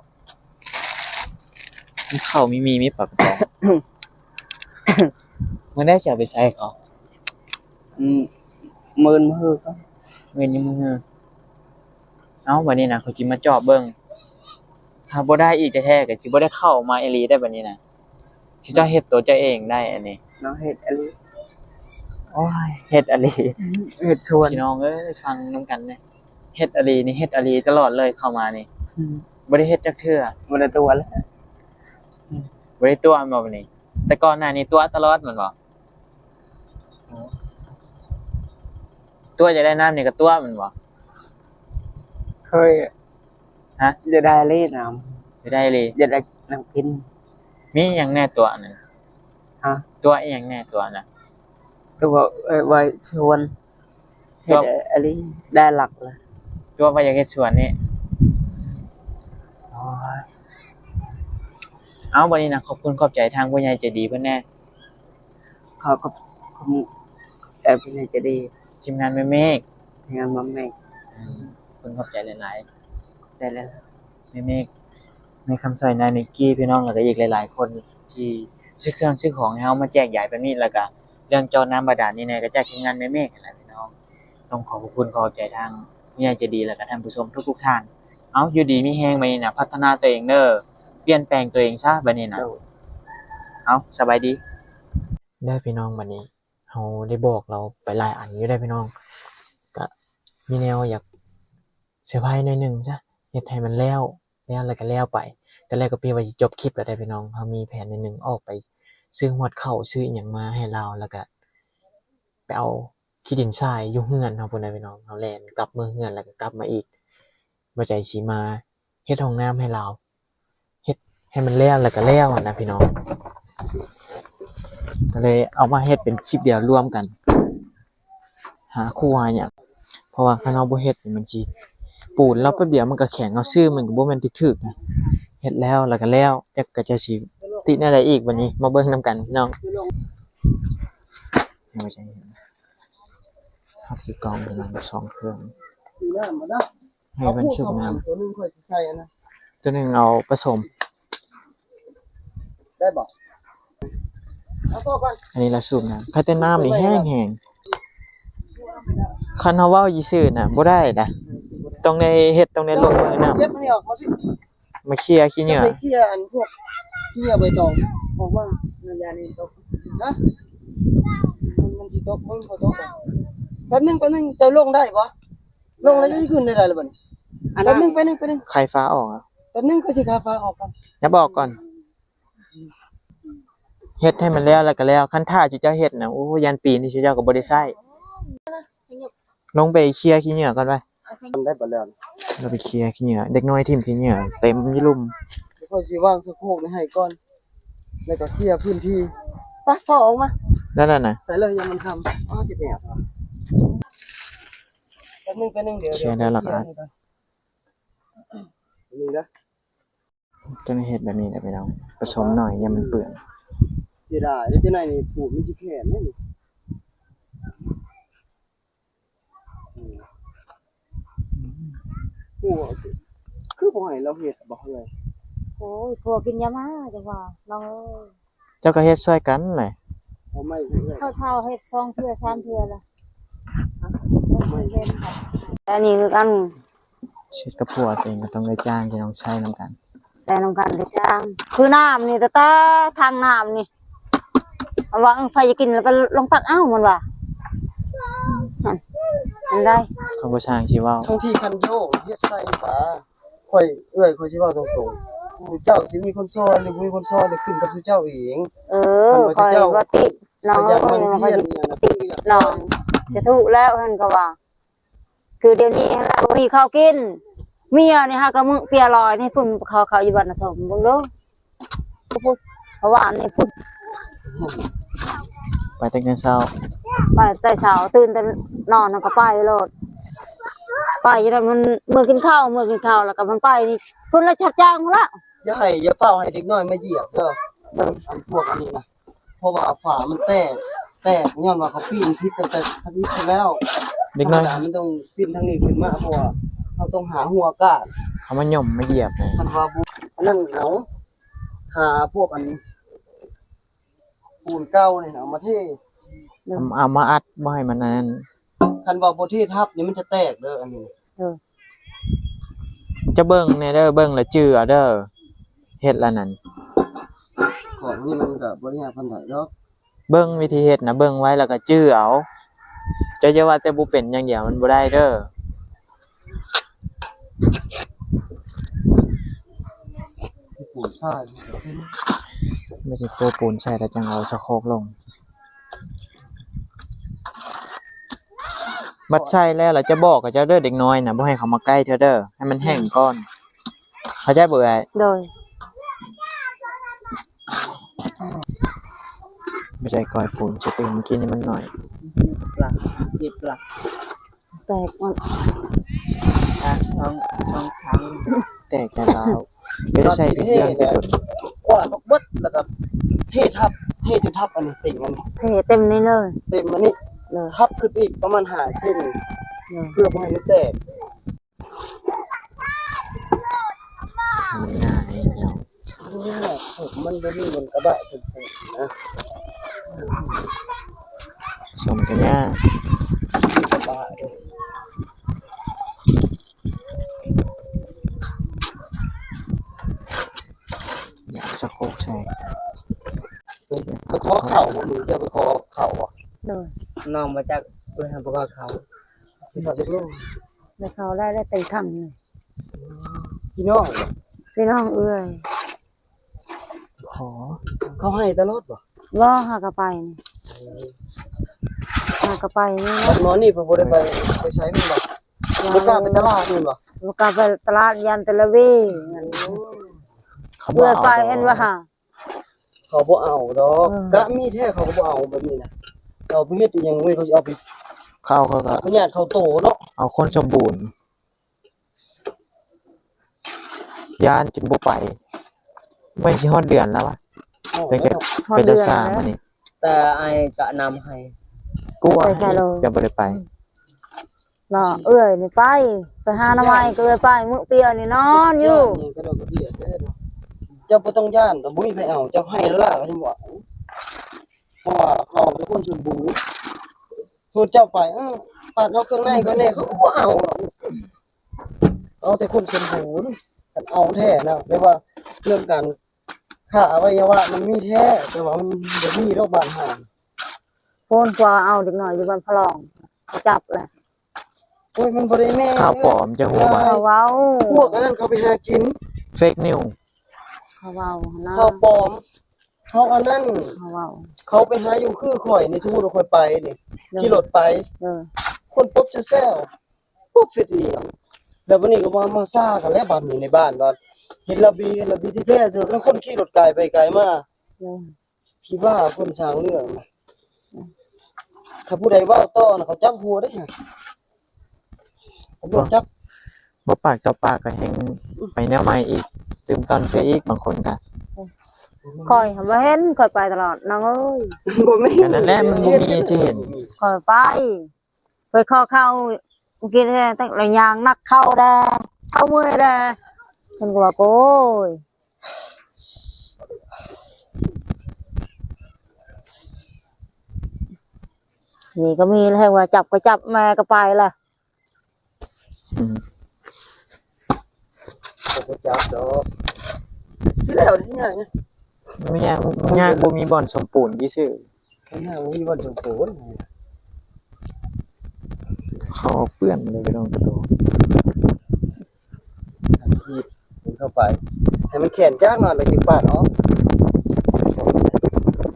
มีข้าวมีปลากระป๋อง มื้อใดสิเอาไปใช้เขา มื่นมือก็ มื้อนี้มื้อเอ้าบัดนี้นะเขาสิมาเจาะเบิ่งถ้าบ่ได้อีกแท้ๆก็สิบ่ได้เข้ามาอีหลีได้บัดนี้นะสิเจ้าเฮ็ดตัวเจ้าเองได้อันนี้ น้องเฮ็ดอะไร โอ้ยเฮ็ดอะลี เฮ็ดชวน พี่น้องเอ้ยฟังนํกันแหน่เฮ็ดอะลีนี่เฮ็ดอะลีตลอดเลยเข้ามานี่บ่ได้เฮ็ดจักเทื่อ บ่ได้ตัวแล้ว บ่ได้ตัวแม่นบ่บัดนี้ แต่ก่อนหน้านี้ตัวตลอดแม่นบ่ตัวจะได้น้ำนี่ก็ตัวแม่นบ่เคย จะได้เลยน้ ไม่ได้เลย ำจะได้น้ำกิน มีหยังแน่ตัวนั้น ฮะ ตัวอีหยังแน่ตัวน่ะ ตัวไว้ชวนเฮ็ดอะไรได้หลักเลย ตัวว่าอยากเฮ็ดสวนนี่โอ้ยเอาบัดนี้นะขอบคุณขอบใจทางผู้ใหญ่ใจดีเพิ่นแน่ เขาก็แต่เป็นไงจะดี ทีมงานแม่เมฆ งานมันไม่ ขอบคุณขอบใจหลาย ได้แล้ว ๆแม่เมฆในคำใส่นายนิกกี้พี่น้องแล้วก็อีกหลายๆคนที่ซื้อเครื่องซื้อของให้เฮามาแจกจ่ายแบบนี้แล้วก็เรื่องเจอน้ำบาดาลนี่แน่ก็จากทีมงานแม่เมฆนั่นแหละพี่น้องต้องขอบคุณขอบใจทางผู้ใหญ่ใจดีแล้วก็ท่านผู้ชมทุกๆท่านเอาอยู่ดีมีแฮงบัดนี้น่ะพัฒนาตัวเองเด้อเปลี่ยนแปลงตัวเองซะบัดนี้น่ะ เอาสบายดีได้พี่น้องวันนี้เราได้บอกเราไปหลายอันอยู่ได้พี่น้องก็มีแนวอยากเซอร์ไพรส์หน่อยหนึงจ้ะเฮ็ดให้มันแล้วแล้วก็แล้วไปแต่แรกก็พี่ว่าสิจบคลิปแล้วได้พี่น้องเรามีแผนหนึงออกไปซื้อฮอดข้าวซื้ออิหยังมาให้เราแล้วก็ไปเอาขี้ดินทรายอยู่เฮือนเฮาพุ่นน่ะพี่น้องเราแล่นกลับมือเฮือนแล้วก็กลับมาอีกบ่ใจสิมาเฮ็ดห้องน้ำให้เราเฮ็ดให้มันแล้วก็แล้วอะนะพี่น้อง ก็เลยเอามาเฮ็ดเป็นคลิปเดียวรวมกัน หาคู่หาหยังเพราะว่าคันเราบ่เฮ็ดนี่มันสิปูนเราแป๊บเดียวมันก็แข็งเอาชื่อมันก็บ่แม่นถึกๆนะเฮ็ดแล้วก็แล้วจักก็จะสิติแนวใดอีกบัดนี้มาเบิ่งนํกันพี่น้องให้ว่าจะเห็นครับคือกองพี่น้อง2เครื่อง มีน้ำมาเด้อ ให้มันชุบน้ำ ตัวนึงค่อยสิใส่อันนะ ตัวหนึงเอาผสม ได้บ่เอาพอก่อน อันนี้เราสูบน้ำคันแต่น้ำนี่แห้งๆคันเฮาเว้าซื่อๆน่ะบ่ได้ดะต้องได้เฮ็ดต้องได้ลงมือนํ เก็บมันนี่ออกมาสิ มาเคลียร์ขี้เหงื่อ ไปเคลียร์อันพวกเคลียร์ใบตองออกมาน้ำยานี่ตกฮะมันสิตกมันบ่ตกหรอกแป๊บนึงจะลงได้บ่ลงแล้วจะขึ้นได้ล่ะบัดนี้แป๊บนึง ไข่ฟ้าออกอ่ะ แป๊บนึงก็สิคาฟ้าออกกัน อย่าบอกก่อนเฮ็ดให้มันแล้วก็แล้วคันท่าสิเจ้าเฮ็ดน่ะโอ้ยันปีนี้สิเจ้าก็บ่ได้ใช้ลงไปเคลียร์ขี้เหงื่อก่อนไป มันได้บ่แล้ว เราไปเคลียร์ขี้เหงื่อเด็กน้อยทิ่มขี้เหงื่อเต็มอยู่ลุ่ม เดี๋ยวค่อยสิวางสะโพกไว้ให้ก่อน แล้วก็เคลียร์พื้นที่ไปพ่อออกมา นั่นน่ะ ใส่เลยยังมันคำจะแอบแป๊บนึงเดี๋ยว เคลียร์ได้แล้วก็ แป๊บนึงนะ จนเฮ็ดแบบนี้แหละพี่น้องผสมหน่อยอย่ามันเปื้อน เสียดายแล้วเจ้านายนี่ปูดมันสิแข็งแน่นี่ปูดสิคือบ่ให้เราเฮ็ดบ่เลย โอ้ยพวกกินยามาจังว่าน้องเอ้ย เจ้าก็เฮ็ดช่วยกันแหละ เอาไม่เฮ็ด เท่าๆเฮ็ด2เทื่อ3เทื่อละ ไม่ เล่นค่ะแต่นี่คือกัน เช็ดกับผัวตัวเองก็ต้องได้จ้างพี่น้องใช้นํกัน แต่นำกันก็จ้างคือน้ำนี่ตาทางน้ำนี่ว่าไฟจะกินแล้วก็ลงตักเอ้ามันว่ามันได้ เขาบ่ช่างสิเว้า ทั้งที่คันโยกเฮ็ดใส่ฝาค่อยสิเว้าตรงๆผู้เจ้าสิมีคนซอยหรือบ่มีคนซอยเดี๋ยวขึ้นกับผู้เจ้าเอง คอยว่าติน้อง อยาก ค มั อย น ว่า เพี้ยนเนี่ยนะ ติน้องจะถูกแล้วท่านก็ว่า คือเดี๋ยวนี้เราบ่มีข้าวกินเมียนี่ฮะก็มึงเปียลอยนี่พุ่นเขาอยู่บ้านนะทมเบิ่งเด้อเพราะว่าอันนี้พุ่น ไปแต่เช้า ไปแต่เช้าตื่นแต่นอนแล้วก็ไปโลดไปอยู่แล้วมันมื้อกินข้าวแล้วก็มันไปนี่พุ่นละชักจ้างพุ่นละ อย่าเป่าให้เด็กน้อยมาเหยียบเด้ออันพวกนี้นะเพราะว่าฝามันแตกย้อนว่าเขาปีนพิษตั้งแต่ทวิตไปแล้ว เด็กน้อย ธรรมดามันต้องปีนทางนี้ขึ้นมาเพราะว่าเราต้องหาหัวอากาศ เขามาหย่อมมาเหยียบนะ คันว่าบุอันนั้นเอาหาพวกอันปูนเก่านี่เอามาเท เอามาอัดบ่ให้มันอันนั้น คันว่าบ่เททับนี่มันจะแตกเด้ออันนี้ จะเบิ่งแน่เด้อเบิ่งแล้วจื้อเอาเด้อเฮ็ดแล้วนั่น ของนี่มันก็บ่ได้ยากปานใดดอก เบิ่งวิธีเฮ็ดนะเบิ่งไว้แล้วก็จื้อเอาเจ้าจะว่าแต่บ่เป็นอย่างเดียวมันบ่ได้เด้อ ที่ปูนทราย ไม่ใช่โปรปูนใส่แล้วจังเอาสะโครกลงบัดใส่แล้วจะบอกกับเจ้าเด้อเด็กน้อยน่ะบ่ให้เขามาใกล้เธอเด้อให้มันแห้งก่อน เข้าใจบ่เอ้ย โดย ไม่ใช่ก้อยปูนจะตื่นเมื่อกี้นี่มันหน่อย ปลาหยิบปลา แตกมัน สองครั้ง แตกแต่เราไม่ได้ใช่เรื่องแต่ดุด กว่าบักเบิดแล้วก็เทจนทับอันนี้ติ่งอันนี้ เทเต็มนี่เลย เต็มอันนี้ เลย ทับขึ้นไปอีกประมาณ5เส้น เลย เพื่อบ่ให้มันแตก มันง่ายเดียว นี่แหละผมมันบ่มีบนกระบะสมบูรณ์นะ สมกันยาก กระบะเด้อ อยากจะโคกใส่ ไปขอเข่าบ่มึงจะไปขอเข่าอ่ะ เลย น้องมาจากไปหาพวกเขา สิเขาจะรู้ แล้วเขาได้เต็มคำเลย พี่น้อง พี่น้องเอ้ย ขอ เขาให้ตลอดบ่ ล่อหากระไปนี่หากระไปนี่ บัดหมอนี่เพิ่นบ่ได้ไปใช้มันบ่บ่กล้าไปตลาดนี่บ่ ลูกกาไปตลาดยันเตลวีนั่น เขาบอ เพื่อก ไป เอา เห็นว่าหา เขาบ่เอาดอก อืม กะมีแท้เขาก็บ่เอาแบบนี้นะเอาไปเฮ็ดอีหยังเว้ยเขาสิเอาไป เขาก็ เขาญาติเขาโตเนาะ เอาคนสมบูรณ์ย่านจนบ่ไปไม่ใช่ฮอดเดือนแล้ววะเป็นก็ พอ เป็น เดื จะ อน สร้าง แล้ว มันนี่ แต่ไอ้กะนำให้ กูว่า ไปไกลเลย จะบ่ได้ไป เนาะเอ้ยนี่ไปหาหน้าไม้ก็เอ้ยไปมื้อเปียนี่นอนอยู่ นี่ก็ดอกกระเบี้ยเด้อเนาะเจ้าบ่ต้องย่านดอกบ่มีไผเอาเจ้าให้แล้วล่ะก็จังว่าเพราะว่าเขาเป็นคนสมบูรณ์ส่วนเจ้าไปปาดเอาเครื่องในก็แน่เขาก็บ่เอาเอาแต่คนสมบูรณ์กันเอาแท้นะไม่ว่าเรื่องการฆ่าอวัยวะมันมีแท้แต่ว่ามันบ่มีโรคบาดหา โพนกว่าเอาเด็กหน่อยอยู่บ้านพะลองจับแหละ โอ้ยมันบ่ได้แม่ ข่าวปลอมจะหัวมา เขาเว้า พวกอันนั้นเขาไปหากิน เฟกนิว เขาเว้านะ ข้าวปลอมเขาอันนั้น เขาเว้า เขาไปหาอยู่คือข่อยในทุกเราข่อยไปนี่ขี่รถไป เออ คนปุ๊บแซวๆปุ๊บเสร็จอีหยังแล้ววันนี้ก็มาซ่ากันแล้วบัดนี้ในบ้านว่าเห็นระเบีที่แท้เสือแล้วคนขี่รถไกลไปไกลมา เออ พี่ว่าคนสร้างเรื่องนะถ้าผู้ใดเว่าต่อนะเขาจับหัวได้นะตำรวจจับ บ่ปากต่อปากก็แฮงไปแนวใหม่อีกตื่มตอนเสียอีกบางคนก็ คอยบ่เห็นคอยไปตลอดน้องเอ้ย บ่มี อันนั้นแหละมันบ่มีจะเห็น คอยไปเข้ากินแค่ตั้งระยางนักเข้าแดเอามือแดเพิ่นก็ว่าโอ้ยนี่ก็มีแล้วว่าจับก็จับแม่ก็ไปล่ะ อืม เขาบ่จับดอกสิแล้วนี่หยังเนี่ย ไม่ยากยากบ่มีบ่อนสมปูนที่ซื่อ มันหาบ่มีวันสมบูรณ์ เขาเอาเปื้อนมาเลยไปลองกระโดด ทีบมันเข้าไปให้มันแข็งจ้างหน่อยแล้วจึงปาดออก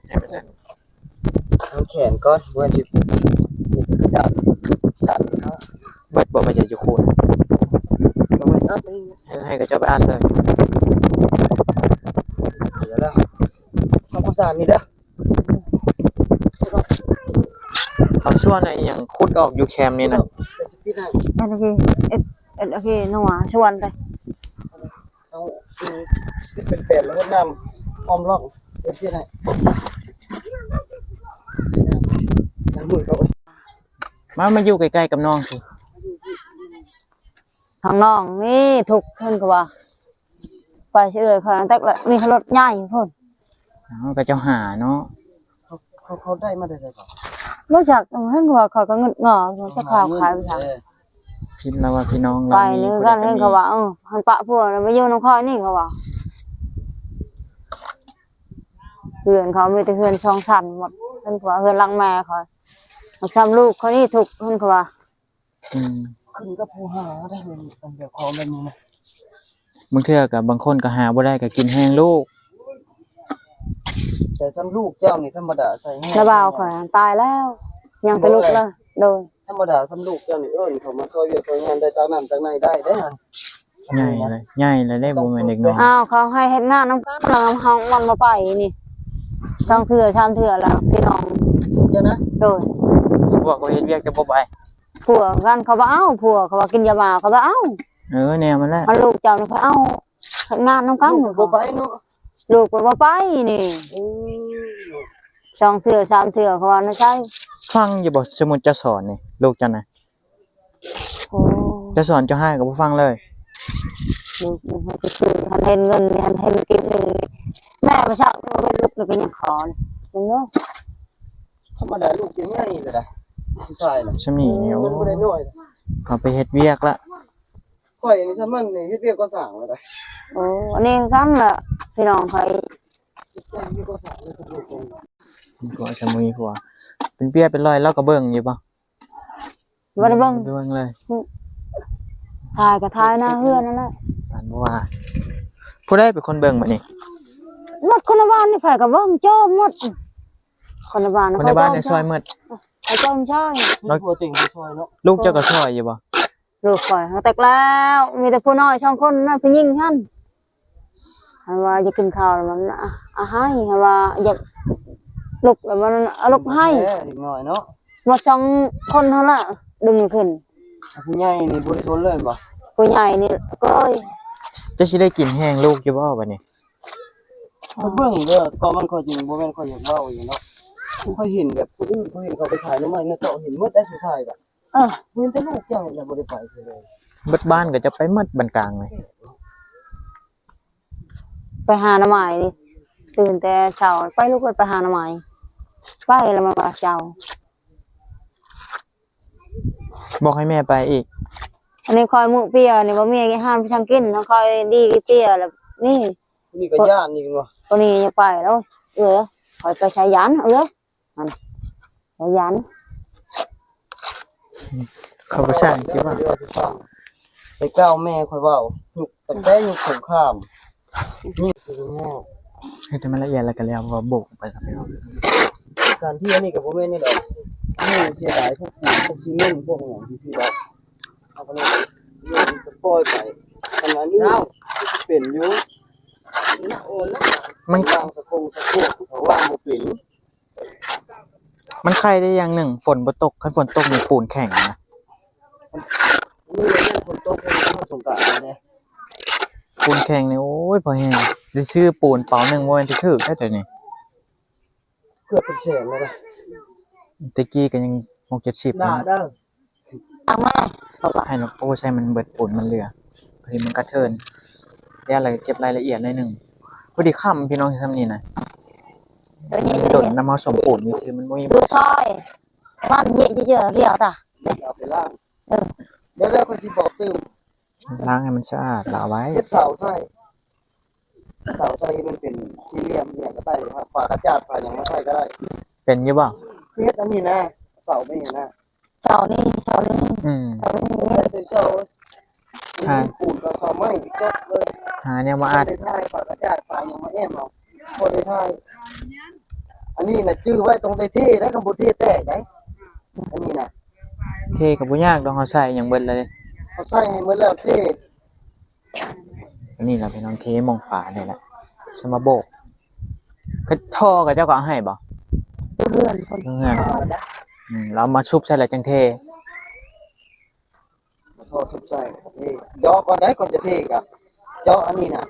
ใช่ไหมนั่น เอาแขนก่อนเมื่อจิบดันเขา เบิดบ่มาจะอยู่คู่นะ ประมาณอัพนี่ ให้กระเจ้าไปอ่านเลย เดี๋ยวแล้วทำความสะอาดนี่เด้อ เอาส่วนไอ้หยังขุดออกอยู่แคมป์นี่นะ เป็นสปีดให้ อันนี้โอเคนัวชวนไป เอาเป็นเป็ดแล้วก็นำอ้อมร่องเป็นที่ไหนน้ำมือเขา มาอยู่ใกล้ๆกับน้องสิ ทางน้องนี่ถูกเพิ่นก็ว่าไปเชื่อเขาแต่ละมีรถใหญ่พุ่น เอากระเจ้าหาเนาะ เขาได้มาได้ไงก่อน รู้จักเพิ่นก็ว่าเขาก็เงินงอจะข่าวขายไปทาง พิมพ์แล้วว่าพี่น้อง ไป เรามี นึก ผู้ กัน ใด เพิ่น มี ก็ว่าหันปะพวกมาอยู่น้องคอยนี่เขาว่าเพื่อนเขามีแต่เพื่อนช่องชั้นหมดเพิ่นก็ว่าเพื่อนรังแม่เขาซ้ำลูกเขานี่ถูกเพิ่นก็ว่า อืม ขึ้นกับผู้หาได้เป็นแบบของแบบนี้นะ บางเทื่อกับบางคนก็หาบ่ได้ก็กินแห้งลูก แต่ซ้ำลูกเจ้านี่ธรรมดาใส่ให้ ระบาวข่อยตายแล้ว ยังไปลุกเลยโดย ธรรมดาซ้ำลูกเจ้านี่เขามาซอยเวียกซอยงานได้ตามน้ำตามในได้ได้ฮะ ใหญ่เลยใหญ่เลยได้บ่แม่นเด็กน้อย อ้าวเขาให้เฮ็ดงานนำกันแล้วเฮามันบ่ไปนี่ช่องเถื่อชามเถื่อแล้วพี่น้อง เดี๋ยวนะ โดย บอกว่าเฮ็ดเวียกจะบ่ไป ผัวกันเขาบ่เอาผัวเขาว่ากินยาบ้าเขาบ่เอา แนวมันแหละ มันลูกเจ้านี่เขาเอาเฮ็ดงานนำกัน ลูกบ่ไปเนาะ ลูกบ่ไปนี่ช่องเถื่อชามเถื่อเขาว่าน่ะใช่ ฟังอยู่บ่สมมุติจะสอนนี่ลูกจังน่ะ โอ้ จะสอนจะให้ก็บ่ฟังเลย ลูกมันจะซื้อหันเห็นเงินหันเห็นกินนี่แม่บ่ชักว่าเป็นลูกนี่ก็ยังขอมึงเนาะ ธรรมดาลูกสิใหญ่เลยนะผู้ชายน่ะ ซำนี้เนี่ย มันบ่ได้น้อยนะ เขาไปเฮ็ดเวียกละ ข่อยนี่ซะมันนี่เฮ็ดเวียกก็สร้างแล้วได้ โอ้อันนี้กันล่ะพี่น้องใคร เฮ็ดเวียกก็สร้างแล้วสนุกจัง ก็สมุยผัวเป็นเปียเป็นรอยแล้วก็เบิ่งอยู่ป่ะ บ่ได้เบิ่ง เบิ่งเลย ถ่ายก็ถ่ายหน้าเฮือนนั่นแหละ ปานบ่ว่าผู้ใดเป็นคนเบิ่งบัดนี้ หมดคนละบ้านนี่ไผก็เบิ่งโจมหมดคนละบ้าน คนในบ้านในซอยมืด ไอ้โจมใช่ น้อยผัวติ่งไปซอยเนาะ ลูกเจ้าก็ซอยอยู่บ่ ลูกข่อยแตกแล้วมีแต่ผู้น้อย2คนนั่นผู้หญิงหั่นหันว่าจะกินข้าวแล้วมันให้หันว่าอยากลุกแล้วมันเอาลุกให้ แม่เด็กน้อยเนาะ หมด2คนเท่านั้นดึงขึ้น ผู้ใหญ่นี่บ่ได้สนเลยบ่ ผู้ใหญ่นี่ก็ จะสิได้กินแห้งลูกอยู่บ่บัดนี้ ข่อยเบิ่งเด้อก็มันข่อยจริงบ่แม่นข่อยอยากเว้าอยู่เนาะข่อยเห็นแบบคนอื่นเขาเห็นเขาไปขายน้ำมันเนี่ยเจ้าเห็นหมดได้ผู้ชายก็ เออ เห็นแต่ลูกเจ้าน่ะบ่ได้ไปเลย เบิดบ้านก็จะไปหมดบันกลางเลย ไปหาหน่อไม้ดิตื่นแต่เช้าไปลูกไปหาหน่อไม้ไปแล้วมันว่าเจ้า บอกให้แม่ไปอีก อันนี้คอยหมูเปียนี่บ่มีห้ามช่างกินนะคอยดีกี่เปียแล้วนี่ นี่ก็ย่านอีกเนาะ ตัวนี้จะไปแล้วคอยไปใช้ยันมันใช้ยัน เขาก็สร้างสิว่า เดี๋ยวสิฟังไปก้าวแม่ข่อยเว้ายุคตั้งแต่ยุคสงครามนี่คือโง่ ให้แต่มันละเอียดแล้วก็แล้วเพราะว่าโบกไปครับพี่น้อง การที่อันนี้ก็บ่แม่นนี่ดอกนี่เสียดายพวกปูนพวกซีเมนต์พวกหยังที่สิดอกเอาไปเลยก็ปล่อยไปขณะนี้เป็นอยู่ มัน วางสะโพกเขาว่างบ่เป็น มันใครได้อย่างหนึ่งฝนบ่ตกคันฝนตกนี่ปูนแข็งนะ นี่เรื่องคนโตคนเข้าสงกรานต์เนี่ย ปูนแข็งนี่โอ้ยพอแห้งได้ชื่อปูนเป๋าหนึงบ่แม่นที่ถูกแค่เดี๋ยวนี้ เกือบเป็นแสนแล้วนะ ตะกี้ก็ยัง6-70 ด่าเด้อ เอามา ให้นกโอ้ใช่มันเบิดปูนมันเหลือพอดีมันกระเทินเดี๋ยวอะไรเก็บรายละเอียดหน่อยหนึงพอดีค่ำพี่น้องทำนี่นะ ตัวนี้ โดนน้ำเมาสมปูนนี่คือมันบ่มี ดูซอยมันเยอะเฉยๆเรียวตา เอาไปล่างเดี๋ยวแล้วคนสิบอกตื่ม ล้างให้มันสะอาดละไว้ เฮ็ดเสาใส่มันเป็นสี่เหลี่ยมเนี่ยก็ได้ครับฝากระจาดฝาอย่างมาใส่ก็ได้ เป็นอยู่บ่ คือเฮ็ดอันนี้นะเสาไม่เห็นนะ เจ้านี่ อืม เสาปูนกับเสาไม้ก็เลย หาแนวมาอัด ได้ท้ายฝากระจาดฝาอย่างมาแอมเอาคนได้ท้ายอันนี้น่ะชื่อไว้ตรงได้เท่ได้คำบ่เท่แตกได้อันนี้น่ะ เทกับบ่ยากดอกเฮาใส่อย่างเบิดเลย เขาใส่ให้หมดแล้วเท่ อันนี้ล่ะพี่น้องเทหมองฝานี่แหละสมาโบกก็ท่อกับเจ้าก็เอาให้บ่เพื่อนเรามาชุบใส่แล้วจังเท พอสุดใจเท่เจาะก่อนได้ก่อนจะเท่กะเจาะอันนี้น่ะ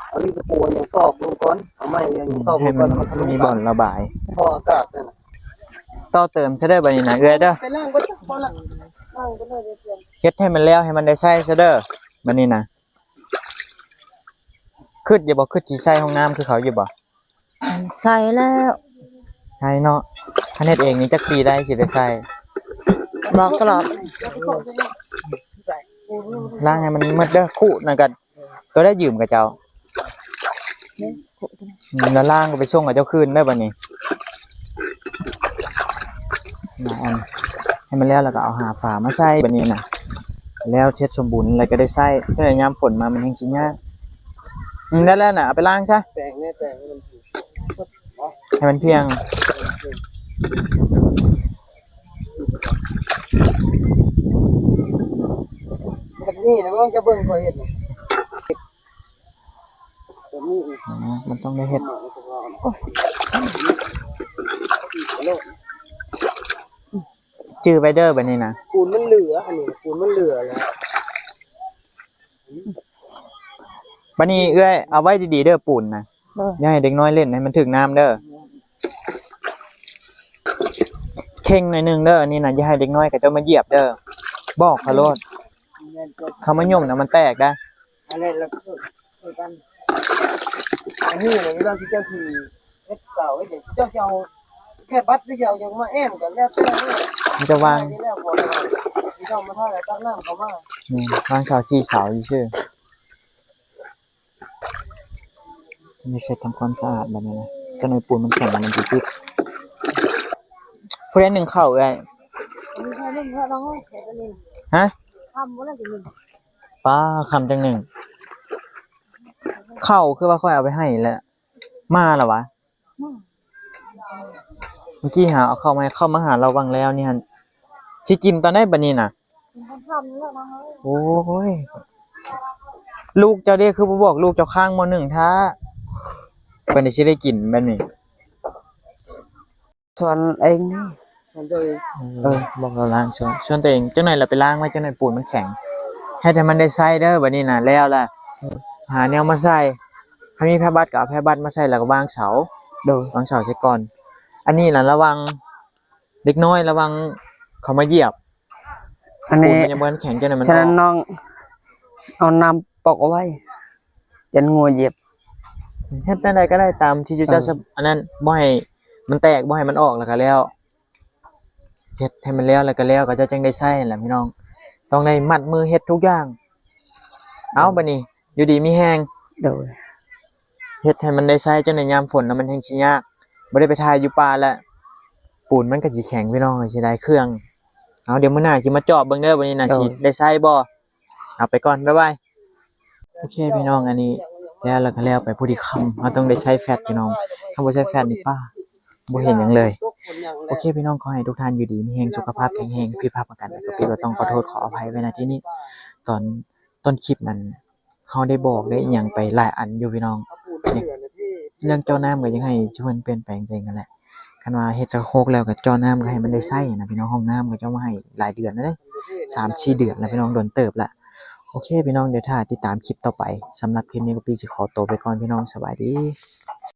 เอาลิ้นตะปูอย่างตอกลงก่อนเอาไม้อย่างตอกล ให้ ง มั ก่อน นมันทะลุ มีบ่อนระบาย พออากาศนั่นน่ะ ต่อเติมซะเด้อบัดนี้นะเอ้อยเด้อ ไปล่างก็จะพอละล่างก็ได้เพียง เฮ็ดให้มันแล้วให้มันได้ใช้ซะเด้อบัดนี้นะคิดอย่าบ่คิดสิใช้ห้องน้ำคือเขาอยู่บ่ ใช่แล้ว ใช่เนาะคันเฮ็ดเองนี่จักปีได้สิได้ใช้ บอกตลอด ล้างให้มันหมดเด้อคู่นั่นก็ตัวได้ยืมกับเจ้าแล้วล้างก็ไปส่งกับเจ้าคืนได้อบัดนี้นะอันให้มันแล้วก็เอาหาฝามาใส่บัดนี้น่ะแล้วเช็ดสมบูรณ์แล้วก็ได้ใช้ยามฝนมามันแฮงสิยากได้แล้วน่ะเอาไปล้างซะ แปลงเนี่ยแปลงให้มันถูก ให้มันเพียง นี่นะมันจะเบิ่งข่อยเฮ็ดนี่แต่นี่ อ๋อมันต้องได้เฮ็ด จื้อไว้เด้อบัดนี้นะ ปูนมันเหลืออันนี้ปูนมันเหลือแล้ว บัดนี้เอื้อยเอาไว้ดีๆเด้อปูนนะอย่าให้เด็กน้อยเล่นให้มันถึกน้ำเด้อเข่งหน่อยหนึงเด้ออันนี่นะอย่าให้เด็กน้อยก็จะมาเหยียบเด้อบอกเขาโลดเขามาย่มน่ะมันแตกได้ อันนี้เราช่วยกันอันนี้เนี่ยเวลาที่เจ้าสิเฮ็ดเสาให้เด็กเจ้าสิเอาแค่บัตรหรือจะเอาหยังมาแอมกันแล้วแต่เนี่ย มันจะวาง นี่แล้วพอแล้วที่ต้องมาท่าอะไรตักน้ำเข้ามา นี่วางเสา4เสาอยู่ซื่อนี่เสร็จทำความสะอาดแบบนี้นะเจ้าหน่อยปูนมันแข็งแล้วมันติดผู้ใดหนึ่งเข้าเอ้ย มีใครเล่นเพราะน้องเฮ็ดอันนี้ ฮะ ทำบ่ได้สิ ป้าคำจังหนึ่งเข้าคือว่าค่อยเอาไปให้แล้วมาแล้ววะเมื่อกี้หาเอาเข้ามาเข้ามาหาเราวังแล้วนี่ฮันสิกินตอนไหนบัดนี้น่ะ ทำแล้วน้อง โอ้ยลูกเจ้าเด้คือบ่บอกลูกเจ้าข้างมหนึ่งท้าเพิ่นสิได้กินแบบนี้ ส่วนเองนี่ มันจะ บอกเราล้างส่วนตัวเองจังไหนเราไปล้างไว้จังไหนปูนมันแข็งให้แต่มันได้ใส่เด้อบัดนี้น่ะแล้วล่ะหาแนวมาใส่ถ้ามีแพร่บัตรก็เอาแพร่บัตรมาใส่แล้วก็วางเสา โดยว างเสาใส่ก่อน อันนี้น่ะระวังเด็กน้อยระวังเขามาเหยียบ อัน ปูน นี้ มันยังบ่ทันแข็งจังไหนมัน ฉะนั้น ออก น้องเอาน้ำปอกเอาไว้ยันงัวเหยียบ เฮ็ดได้ก็ได้ตามที่เจ้าอันนั้นบ่ให้มันแตกบ่ให้มันออกแล้วก็แล้วเฮ็ดให้มันแล้วแล้วก็แล้วก็เจ้าจังได้ใช้นั่นแหละพี่น้องต้องได้มัดมือเฮ็ดทุกอย่างเอาบัดนี้อยู่ดีมีแฮง โดย เฮ็ดให้มันได้ใช้จังในยามฝนแล้วมันแฮงสิยากบ่ได้ไปถ่ายอยู่ป่าแล้วปูนมันก็สิแข็งพี่น้องสิได้เครื่องเอาเดี๋ยวมื้อหน้าสิมาเจาะเบิ่งเด้อวันนี้น่ะสิได้ใช้บ่เอาไปก่อนบ๊ายบายโอเคพี่น้องอันนี้แล้วก็แล้วไปผู้ที่ค้ำเราต้องได้ใช้แฟตพี่น้องถ้าบ่ใช้แฟตนี่ป้าบ่เห็นหยังเลย โอเคพี่น้องขอให้ทุกท่านอยู่ดีมีแรงสุขภาพแข็งแรงผิดพลาดประการใดก็ผิดว่าต้องขอโทษขออภัยไว้ณที่นี้ตอนต้นคลิปนั้นเฮาได้บอกได้อิหยังไปหลายอันอยู่พี่น้องเนี่ยเรื่องเจ้าน้ำก็ยังให้ชวนเปลี่ยนแปลงตัวเองกันแหละคันว่าเฮ็ดสักโคกแล้วก็เจ้าน้ำก็ให้มันได้ใช้นะพี่น้องห้องน้ำก็จะมาให้หลายเดือนแล้วเด้3-4 เดือนแล้วพี่น้องโดนเติบละโอเคพี่น้องเดี๋ยวถ้าติดตามคลิปต่อไปสำหรับคลิปนี้ก็พี่สิขอตัวไปก่อนพี่น้องสบายดี